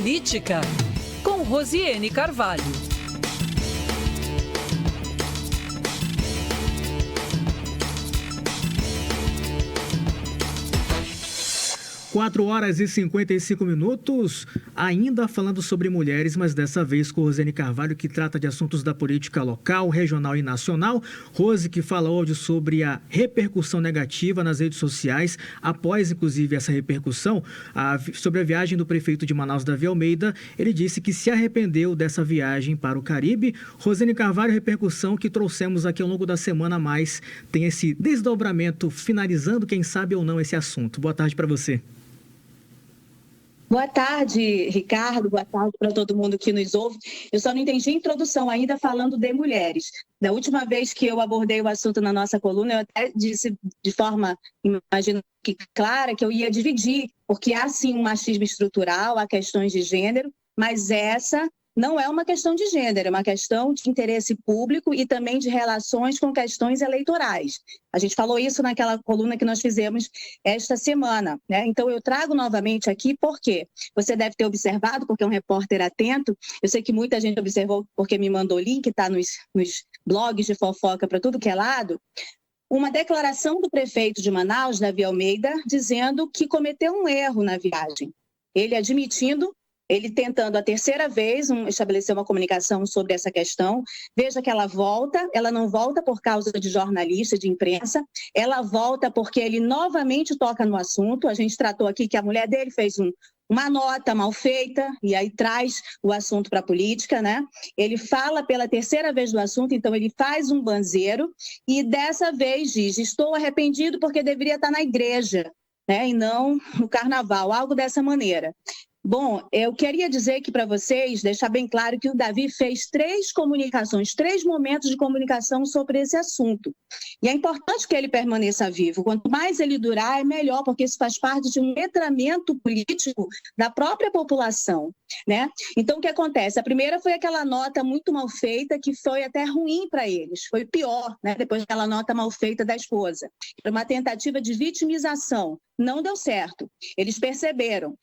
Política, com Rosiane Carvalho. 4h55, ainda falando sobre mulheres, mas dessa vez com Rosiane Carvalho, que trata de assuntos da política local, regional e nacional. Rose, que fala hoje sobre a repercussão negativa nas redes sociais, após inclusive essa repercussão, sobre a viagem do prefeito de Manaus, Davi Almeida. Ele disse que se arrependeu dessa viagem para o Caribe. Rosiane Carvalho, repercussão que trouxemos aqui ao longo da semana, mas tem esse desdobramento, finalizando, quem sabe ou não, esse assunto. Boa tarde para você. Boa tarde, Ricardo. Boa tarde para todo mundo que nos ouve. Eu só não entendi a introdução ainda falando de mulheres. Da última vez que eu abordei o assunto na nossa coluna, eu até disse de forma, imagino que clara, que eu ia dividir, porque há sim um machismo estrutural, há questões de gênero, mas essa não é uma questão de gênero, é uma questão de interesse público e também de relações com questões eleitorais. A gente falou isso naquela coluna que nós fizemos esta semana, né? Então eu trago novamente aqui porque você deve ter observado, porque é um repórter atento, eu sei que muita gente observou porque me mandou o link, está nos blogs de fofoca para tudo que é lado, uma declaração do prefeito de Manaus, Davi Almeida, dizendo que cometeu um erro na viagem. Ele admitindo, ele tentando a terceira vez estabelecer uma comunicação sobre essa questão. Veja que ela não volta por causa de jornalista, de imprensa, ela volta porque ele novamente toca no assunto. A gente tratou aqui que a mulher dele fez uma nota mal feita e aí traz o assunto para a política, né? Ele fala pela terceira vez do assunto, então ele faz um banzeiro e dessa vez diz: estou arrependido porque deveria estar na igreja, né? E não no carnaval, algo dessa maneira. Bom, eu queria dizer aqui para vocês, deixar bem claro que o Davi fez 3 momentos de comunicação sobre esse assunto. E é importante que ele permaneça vivo. Quanto mais ele durar, é melhor, porque isso faz parte de um letramento político da própria população, né? Então, o que acontece? A primeira foi aquela nota muito mal feita, que foi até ruim para eles. Foi pior, né? Depois daquela nota mal feita da esposa. Foi uma tentativa de vitimização. Não deu certo. Eles perceberam.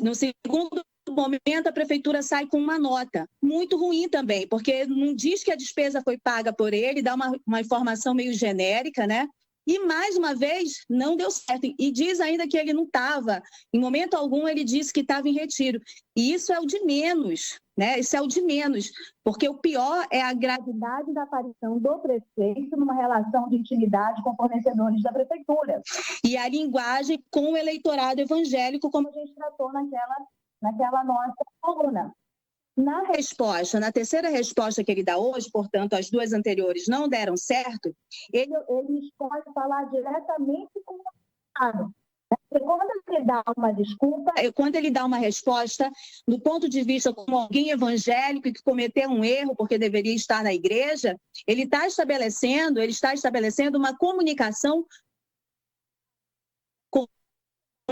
No segundo momento, a prefeitura sai com uma nota muito ruim também, porque não diz que a despesa foi paga por ele, dá uma informação meio genérica, né? E, mais uma vez, não deu certo. E diz ainda que ele não estava. Em momento algum, ele disse que estava em retiro. E isso é o de menos, né? Isso é o de menos, porque o pior é a gravidade da aparição do prefeito numa relação de intimidade com fornecedores da prefeitura. E a linguagem com o eleitorado evangélico, como a gente tratou naquela nossa coluna. Na terceira resposta que ele dá hoje, portanto, as 2 anteriores não deram certo, ele escolhe falar diretamente com o Estado. Quando ele dá uma desculpa, quando ele dá uma resposta, do ponto de vista como alguém evangélico e que cometeu um erro porque deveria estar na igreja, ele está estabelecendo uma comunicação com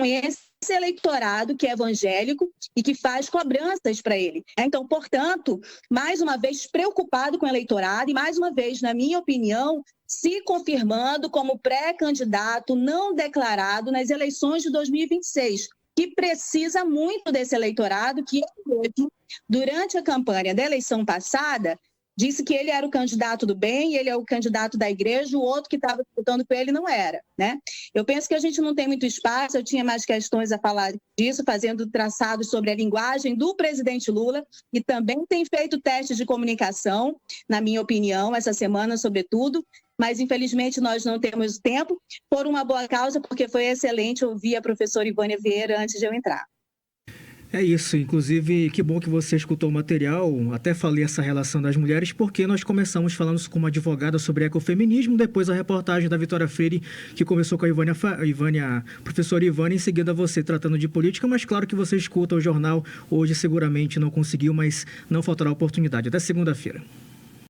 esse eleitorado que é evangélico e que faz cobranças para ele. Então, portanto, mais uma vez preocupado com o eleitorado e, mais uma vez, na minha opinião, se confirmando como pré-candidato não declarado nas eleições de 2026, que precisa muito desse eleitorado que, durante a campanha da eleição passada, disse que ele era o candidato do bem, ele é o candidato da igreja, o outro que estava disputando com ele não era, né? Eu penso que a gente não tem muito espaço, eu tinha mais questões a falar disso, fazendo traçados sobre a linguagem do presidente Lula, e também tem feito testes de comunicação, na minha opinião, essa semana, sobretudo, mas infelizmente nós não temos tempo, por uma boa causa, porque foi excelente ouvir a professora Ivânia Vieira antes de eu entrar. É isso, inclusive, que bom que você escutou o material, até falei essa relação das mulheres, porque nós começamos falando com uma advogada sobre ecofeminismo, depois a reportagem da Vitória Freire, que começou com a professora Ivânia, em seguida você tratando de política, mas claro que você escuta o jornal, hoje seguramente não conseguiu, mas não faltará oportunidade. Até segunda-feira.